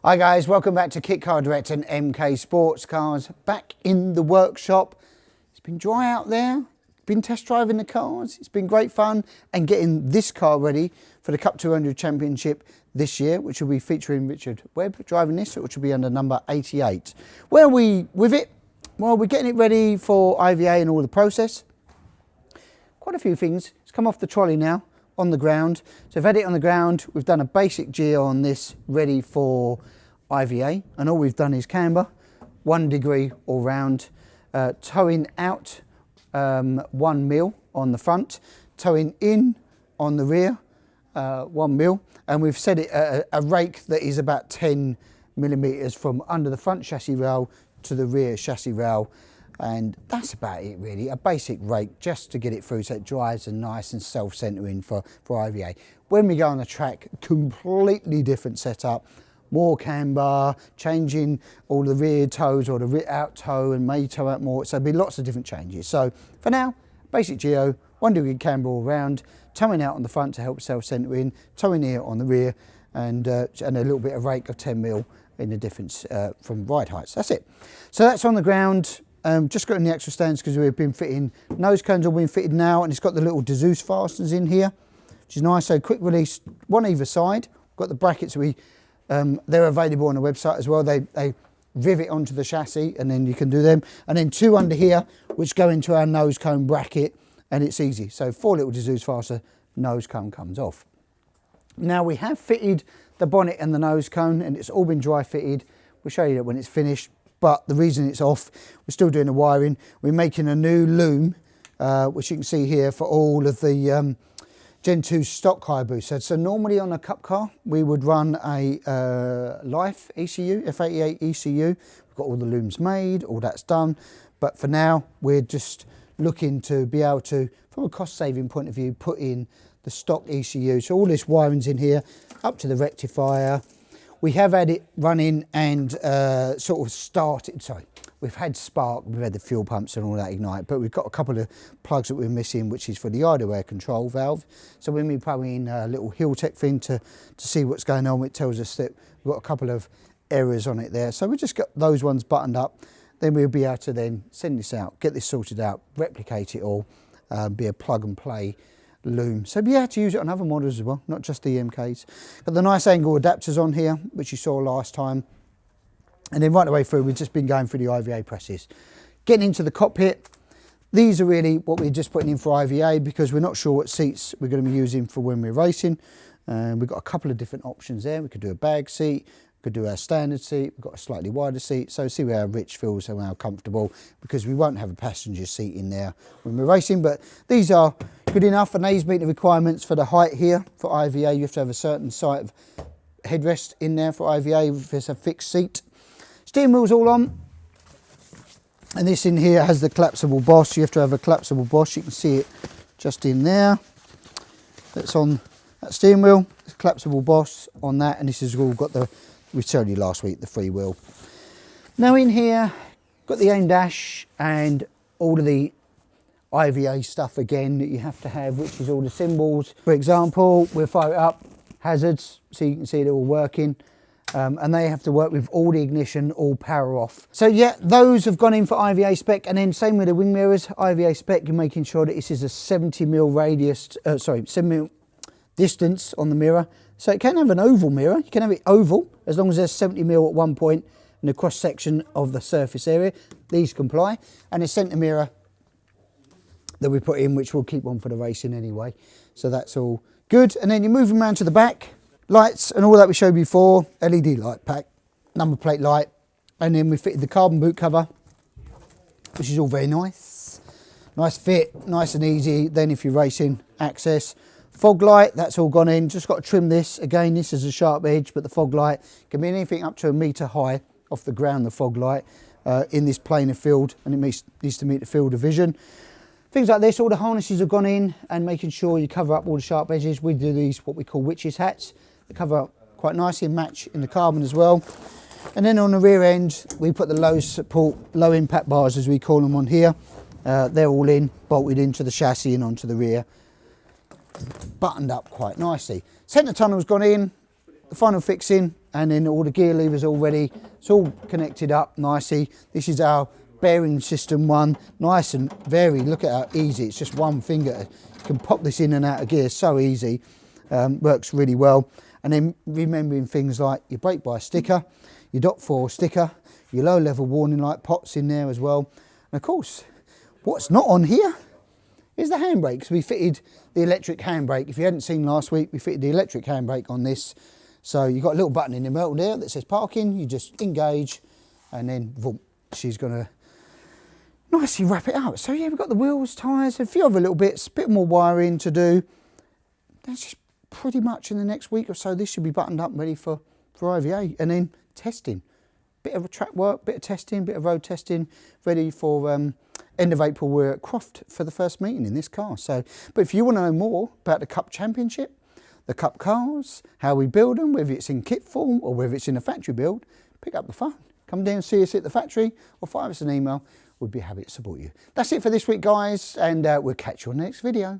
Hi guys, welcome back to Kit Car Direct and MK Sportscars. Back in the workshop. It's been dry out there, been test driving the cars, it's been great fun and getting this car ready for the Cup 200 Championship this year, which will be featuring Richard Webb driving this, which will be under number 88. Where are we with it? Well, we're getting it ready for IVA and all the process. Quite a few things. It's come off the trolley now, on the ground. So we've had it on the ground, we've done a basic geo on this ready for IVA, and all we've done is camber 1 degree all round, towing out 1 mil on the front, towing in on the rear 1 mil, and we've set it at a rake that is about 10 millimeters from under the front chassis rail to the rear chassis rail. And that's about it really, a basic rake just to get it through so it drives and nice and self-centering for IVA. When we go on the track, completely different setup, more camber, changing all the rear toes or the rear out toe and may tow out more, so there'll be lots of different changes. So for now, basic geo, 1 degree camber all round, towing out on the front to help self-centering, towing here on the rear, and a little bit of rake of 10 mil in the difference from ride heights. That's it. So that's on the ground. Just got in the extra stands because we've been fitting, nose cones all been fitted now, and it's got the little Dezeus fasteners in here, which is nice. So quick release, one either side. Got the brackets, they're available on the website as well. They rivet onto the chassis and then you can do them. And then 2 under here, which go into our nose cone bracket, and it's easy. So 4 little Dezeus fastener, nose cone comes off. Now we have fitted the bonnet and the nose cone, and it's all been dry fitted. We'll show you that when it's finished. But the reason it's off, we're still doing the wiring. We're making a new loom, which you can see here for all of the Gen 2 stock Hayabusa. So normally on a Cup car, we would run a Life ECU, F88 ECU. We've got all the looms made, all that's done. But for now, we're just looking to be able to, from a cost saving point of view, put in the stock ECU. So all this wiring's in here, up to the rectifier. We have had it running and sort of started, sorry, we've had spark, we've had the fuel pumps and all that ignite, but we've got a couple of plugs that we're missing, which is for the idle air control valve. So when we plug in a little Hilltech thing to see what's going on, it tells us that we've got a couple of errors on it there. So we just got those ones buttoned up, then we'll be able to then send this out, get this sorted out, replicate it all, be a plug and play loom. So be able to use it on other models as well, not just the MKs. Got the nice angle adapters on here, which you saw last time. And then right the way through, we've just been going through the IVA presses. Getting into the cockpit, these are really what we're just putting in for IVA because we're not sure what seats we're going to be using for when we're racing. We've got a couple of different options there. We could do a bag seat, we could do our standard seat, we've got a slightly wider seat, so see where Rich feels and how comfortable, because we won't have a passenger seat in there when we're racing, but these are good enough, and these meet the requirements for the height here. For IVA, you have to have a certain side of headrest in there for IVA if it's a fixed seat. Steering wheel's all on, and this in here has the collapsible boss. You have to have a collapsible boss. You can see it just in there. That's on that steering wheel. It's a collapsible boss on that, and this has all got the, we showed you last week, the freewheel. Now in here, got the aim dash and all of the IVA stuff again that you have to have, which is all the symbols. For example, we'll fire it up, hazards, so you can see they're all working. And they have to work with all the ignition, all power off. So yeah, those have gone in for IVA spec, and then same with the wing mirrors, IVA spec, you're making sure that this is a 70 mil radius, 7 mil distance on the mirror. So it can have an oval mirror, you can have it oval, as long as there's 70 mil at one point in the cross section of the surface area. These comply. And a centre mirror that we put in, which we'll keep on for the racing anyway. So that's all good. And then you move them around to the back. Lights and all that we showed before, LED light pack, number plate light, and then we fitted the carbon boot cover, which is all very nice. Nice fit, nice and easy. Then if you're racing, access. Fog light, that's all gone in. Just got to trim this. Again, this is a sharp edge, but the fog light can be anything up to 1 metre high off the ground, the fog light, in this planar field, and it needs to meet the field of vision. Things like this, all the harnesses have gone in, and making sure you cover up all the sharp edges. We do these, what we call witches hats. They cover up quite nicely and match in the carbon as well. And then on the rear end, we put the low support, low impact bars as we call them on here. They're all in, bolted into the chassis and onto the rear. Buttoned up quite nicely. Centre tunnel's gone in. the final fixing, and then all the gear levers all ready. It's all connected up nicely. This is our bearing system one, nice and very, look at how easy, it's just one finger. You can pop this in and out of gear, so easy, works really well. And then remembering things like your brake bar sticker, your dot 4 sticker, your low level warning light pots in there as well. And of course, what's not on here is the handbrake. So we fitted the electric handbrake. If you hadn't seen last week, we fitted the electric handbrake on this. So you've got a little button in the middle there that says parking, you just engage, and then boom, she's gonna nicely wrap it out. So yeah, we've got the wheels, tyres, a few other little bits, a bit more wiring to do. That's just pretty much in the next week or so. This should be buttoned up and ready for IVA, and then testing. Bit of track work, bit of testing, bit of road testing, ready for end of April. We're at Croft for the first meeting in this car. So, but if you want to know more about the Cup Championship, the Cup cars, how we build them, whether it's in kit form or whether it's in a factory build, pick up the phone. Come down and see us at the factory or fire us an email. We'd be happy to support you. That's it for this week, guys, and we'll catch you on the next video.